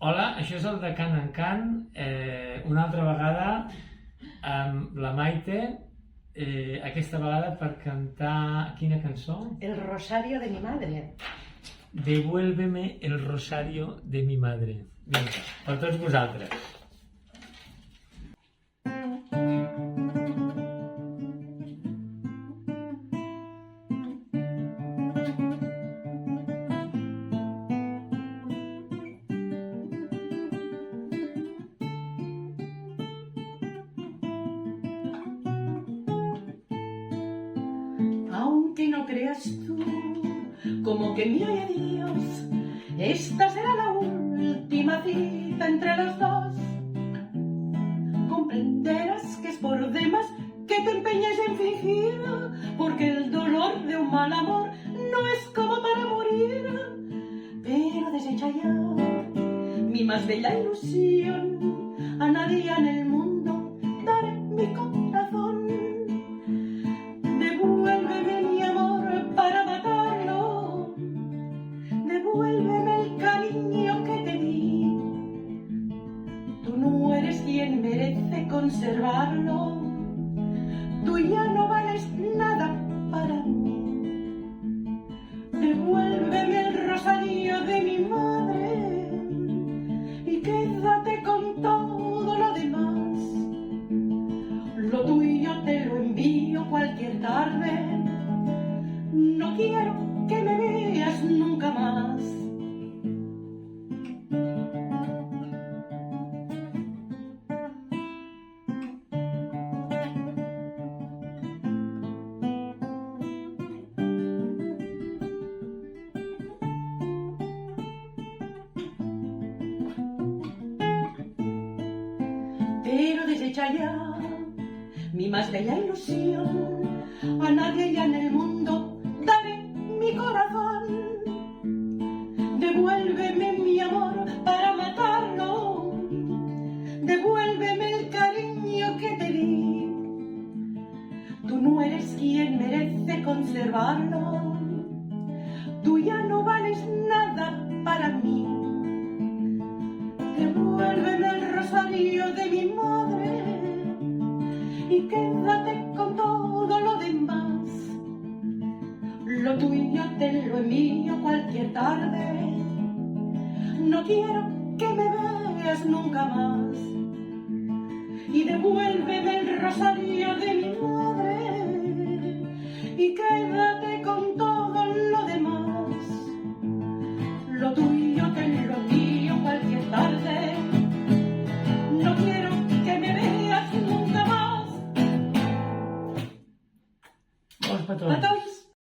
Hola, això és el de Can en Can, una altra vegada amb la Maite, aquesta vegada per cantar quina cançó? El rosario de mi madre. Devuélveme el rosario de mi madre. Vinga, per tots vosaltres. Aunque no creas tú, como que mi adiós, esta será la última cita entre los dos. Comprenderás que es por demás que te empeñes en fingir, porque el dolor de un mal amor no es como para morir. Pero desecha ya mi más bella ilusión, a nadie en el mundo daré mi corazón. Devuélveme mi amor para matarlo, devuélveme el cariño que te di. Tú no eres quien merece conservarlo, tú ya no vales nada para mí. Devuélveme el rosario de mi madre y quédate con todo lo demás. Lo tuyo te lo envío cualquier tarde, no quiero que me veas nunca más. Pero desecha ya mi más bella ilusión, a nadie ya en el mundo daré mi corazón. Devuélveme mi amor para matarlo, devuélveme el cariño que te di. Tú no eres quien merece conservarlo, tú ya no vales nada para mí. Devuélveme el rosario de mi madre y quédate con todo lo demás. Lo tuyo te lo envío cualquier tarde, no quiero que me veas nunca más. Y devuélveme el rosario de mi madre y quédate con todo lo demás. Lo tuyo te lo envío cualquier tarde, no quiero que me veas nunca más. Molts petons. Petons.